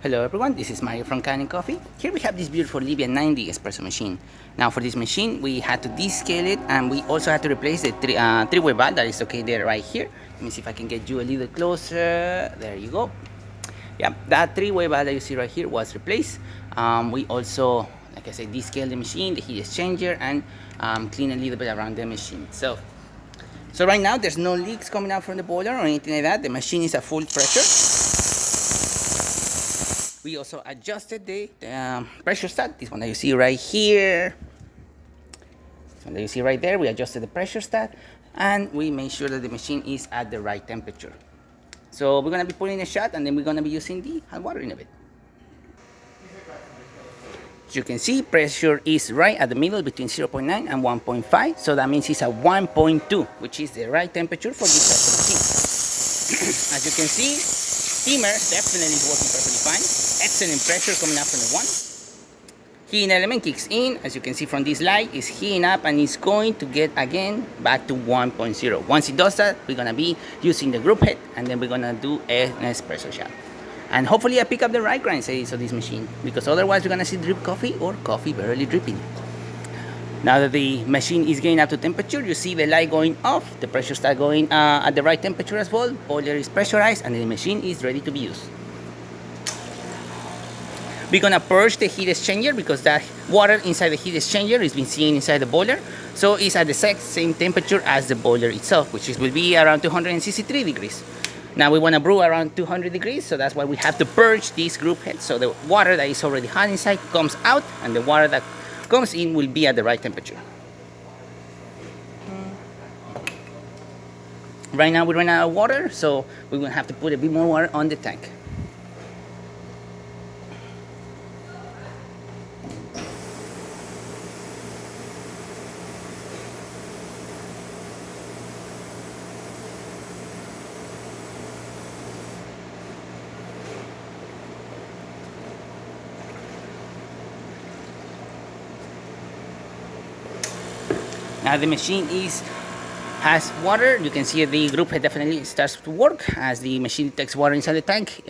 Hello everyone, this is Mario from Kanen Coffee. Here we have this beautiful Livia 90 espresso machine. Now for this machine, we had to descale it and we also had to replace the three-way valve that is located right here. Let me see if I can get you a little closer. There you go. Yeah, that three-way valve that you see right here was replaced. We also, like I said, descaled the machine, the heat exchanger, and clean a little bit around the machine. So right now there's no leaks coming out from the boiler or anything like that. The machine is at full pressure. We also adjusted the pressure stat, this one that you see right here. This one that you see right there, we adjusted the pressure stat and we made sure that the machine is at the right temperature. So we're going to be putting a shot and then we're going to be using the hot water in a bit. As you can see, pressure is right at the middle between 0.9 and 1.5. So that means it's at 1.2, which is the right temperature for this type of machine. As you can see, steamer definitely is working perfectly fine. Excellent pressure coming up from the one. Heating element kicks in. As you can see from this light, it's heating up and it's going to get again back to 1.0. Once it does that, we're gonna be using the group head and then we're gonna do an espresso shot. And hopefully I pick up the right grind settings of this machine, because otherwise we're gonna see drip coffee or coffee barely dripping. Now that the machine is getting up to temperature, you see the light going off, the pressure start going at the right temperature as well, boiler is pressurized, and the machine is ready to be used. We're gonna purge the heat exchanger because that water inside the heat exchanger is being seen inside the boiler, so it's at the exact same temperature as the boiler itself, which will be around 263 degrees. Now we wanna brew around 200 degrees, so that's why we have to purge this group head, so the water that is already hot inside comes out, and the water that comes in will be at the right temperature. Right now we run out of water, so we're gonna have to put a bit more water on the tank. Now the machine has water. You can see the group head definitely starts to work as the machine detects water inside the tank.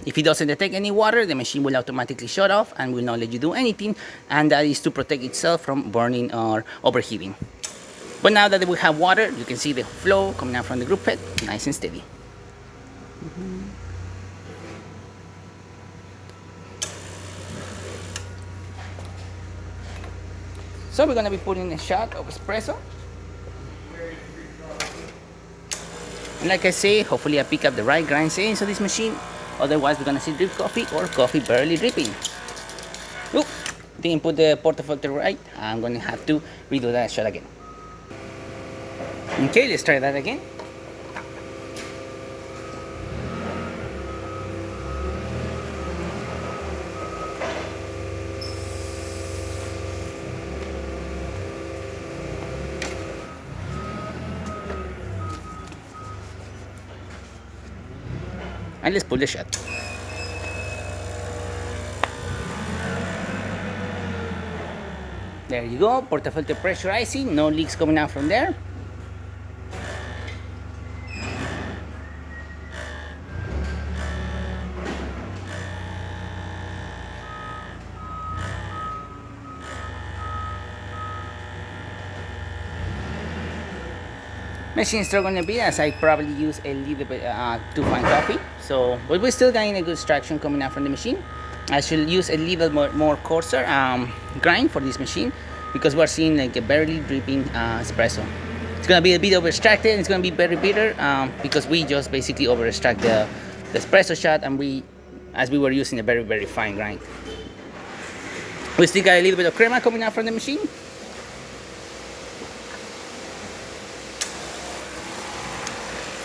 If it doesn't detect any water, the machine will automatically shut off and will not let you do anything, and that is to protect itself from burning or overheating. But now that we have water, you can see the flow coming out from the group head, nice and steady. So we're gonna be putting a shot of espresso. And like I say, hopefully I pick up the right grind settings of this machine. Otherwise we're gonna see drip coffee or coffee barely dripping. Oop, didn't put the portafilter right. I'm gonna have to redo that shot again. Okay, let's try that again. And let's pull the shot. There you go, portafilter pressurizing, no leaks coming out from there. Machine is still going to be, as I probably use a little bit too fine coffee. So, but we're still getting a good extraction coming out from the machine. I should use a little more coarser grind for this machine because we're seeing like a barely dripping espresso. It's going to be a bit over extracted and it's going to be very bitter because we just basically over extract the espresso shot, and as we were using a very fine grind. We still got a little bit of crema coming out from the machine.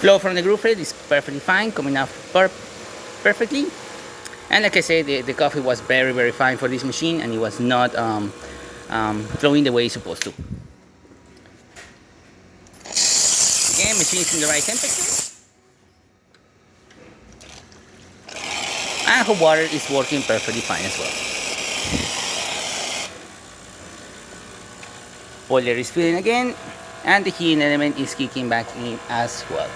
Flow from the group head is perfectly fine, coming out perfectly. And like I said, the coffee was very fine for this machine, and it was not flowing the way it's supposed to. Again, machine is in the right temperature. And hot water is working perfectly fine as well. Boiler is filling again, and the heating element is kicking back in as well.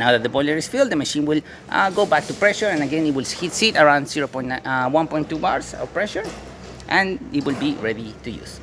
Now that the boiler is filled, the machine will go back to pressure, and again it will sit around 1.2 bars of pressure, and it will be ready to use.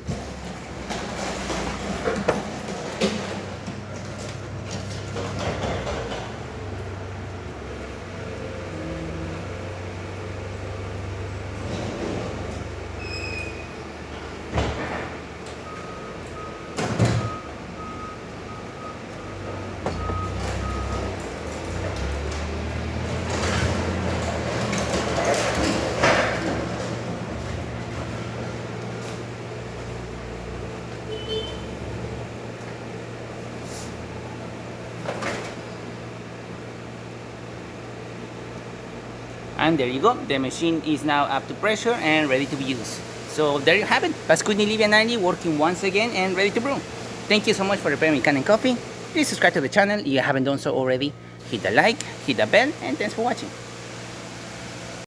And there you go, the machine is now up to pressure and ready to be used. So there you have it, Pasquini Livia 90 working once again and ready to brew. Thank you so much for preparing Kanen coffee. Please subscribe to the channel if you haven't done so already. Hit the like, hit the bell, and thanks for watching.